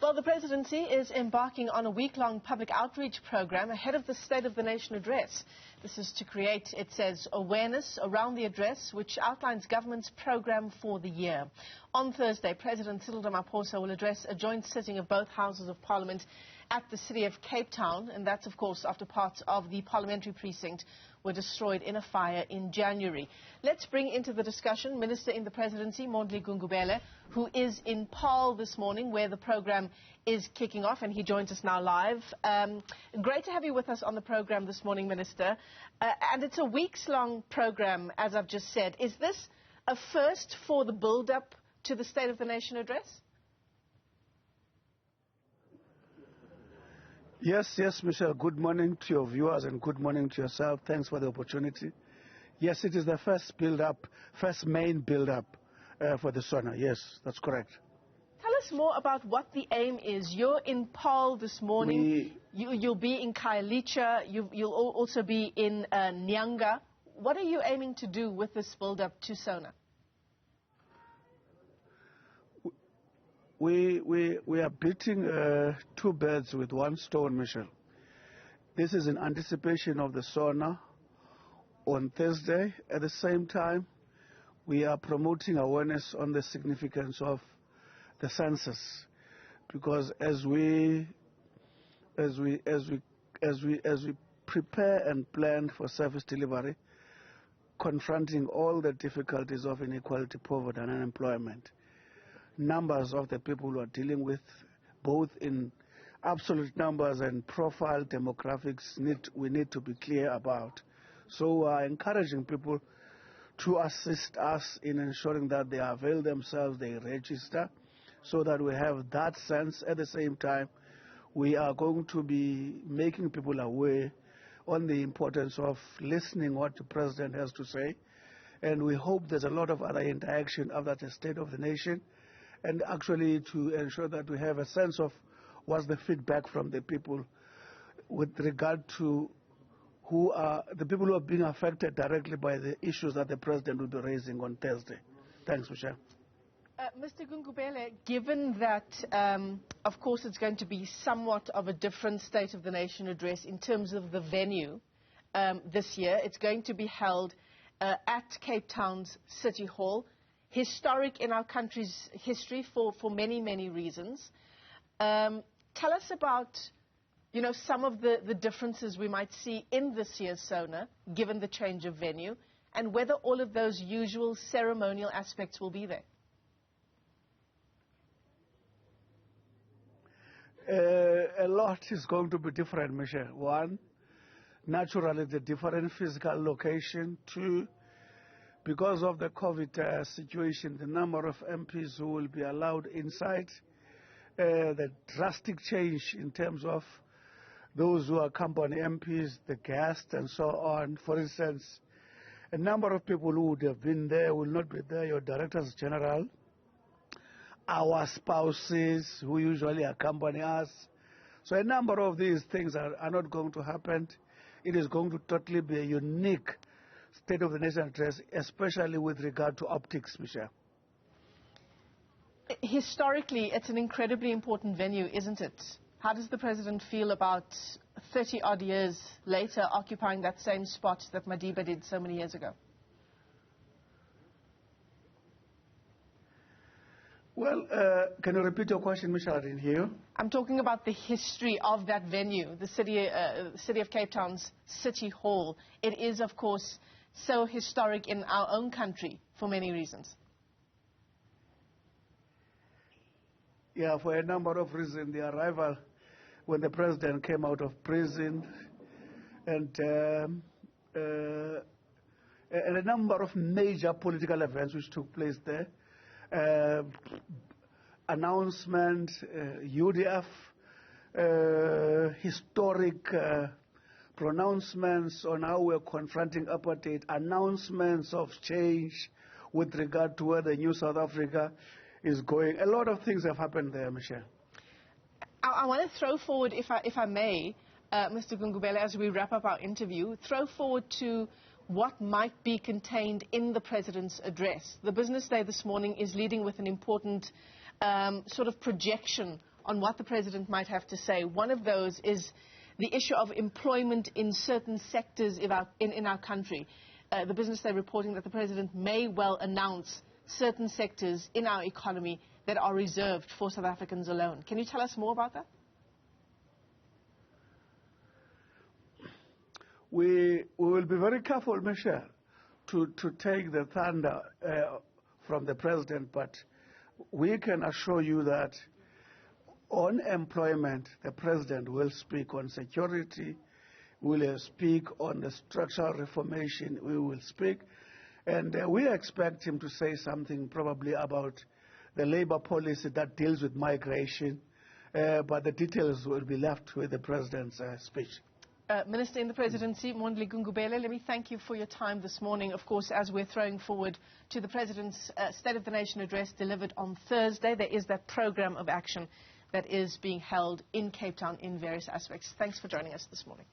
Well, the presidency is embarking on a week-long public outreach program ahead of the State of the Nation address. This is to create, it says, awareness around the address, which outlines government's program for the year. On Thursday, President Cyril Ramaphosa will address a joint sitting of both houses of Parliament at the city of Cape Town, and that's, of course, after parts of the Parliamentary precinct were destroyed in a fire in January. Let's bring into the discussion Minister in the Presidency, Mondli Gungubele, who is in Paarl this morning, where the program is kicking off, and he joins us now live. Great to have you with us on the program this morning, Minister. And it's a weeks-long program, as I've just said. Is this a first for the build-up to the State of the Nation address? Yes, Michelle. Good morning to your viewers and good morning to yourself. Thanks for the opportunity. Yes, it is the first build-up, first main build-up for the SONA. Yes, that's correct. Tell us more about what the aim is. You're in Paarl this morning. You'll be in Khayelitsha. You'll also be in Nyanga. What are you aiming to do with this build-up to SONA? We are beating two birds with one stone, Michelle. This is in anticipation of the SONA on Thursday. At the same time, we are promoting awareness on the significance of the census, because as we prepare and plan for service delivery, confronting all the difficulties of inequality, poverty, and unemployment, numbers of the people who are dealing with, both in absolute numbers and profile demographics, we need to be clear about. So we are encouraging people to assist us in ensuring that they avail themselves, they register, so that we have that sense. At the same time, we are going to be making people aware on the importance of listening what the President has to say. And we hope there's a lot of other interaction after the State of the Nation, and actually to ensure that we have a sense of what's the feedback from the people with regard to who are the people who are being affected directly by the issues that the President will be raising on Thursday. Thanks, Michelle. Mr. Gungubele, given that, of course, it's going to be somewhat of a different State of the Nation address in terms of the venue this year, it's going to be held at Cape Town's City Hall. Historic in our country's history for many, many reasons. Tell us about, some of the differences we might see in this year's SONA, given the change of venue, and whether all of those usual ceremonial aspects will be there. A lot is going to be different, Michelle. One, naturally the different physical location. Two, because of the COVID situation, the number of MPs who will be allowed inside, the drastic change in terms of those who accompany MPs, the guests, and so on. For instance, a number of people who would have been there will not be there. Your directors general, our spouses who usually accompany us. So a number of these things are not going to happen. It is going to totally be a unique State of the Nation address, especially with regard to optics, Michelle. Historically, it's an incredibly important venue, isn't it? How does the President feel about 30-odd years later occupying that same spot that Madiba did so many years ago? Well, can you repeat your question, Michelle? I didn't hear. I'm talking about the history of that venue, the city of Cape Town's City Hall. It is, of course, so historic in our own country for many reasons. Yeah, for a number of reasons. The arrival when the President came out of prison, and a number of major political events which took place there. Announcement, UDF, historic pronouncements on how we're confronting apartheid, announcements of change with regard to where the new South Africa is going. A lot of things have happened there, Michelle. I want to throw forward, if I may, Mr. Gungubele, as we wrap up our interview, throw forward to what might be contained in the President's address. The Business Day this morning is leading with an important sort of projection on what the President might have to say. One of those is the issue of employment in certain sectors in our country. The Business Day reporting that the President may well announce certain sectors in our economy that are reserved for South Africans alone. Can you tell us more about that? We will be very careful, Michelle, to take the thunder from the President, but we can assure you that on employment, the President will speak on security, will speak on the structural reformation, we will speak, and we expect him to say something probably about the labor policy that deals with migration, but the details will be left with the President's speech. Minister in the Presidency, Mondli Gungubele, let me thank you for your time this morning. Of course, as we're throwing forward to the President's State of the Nation address delivered on Thursday, there is that program of action that is being held in Cape Town in various aspects. Thanks for joining us this morning.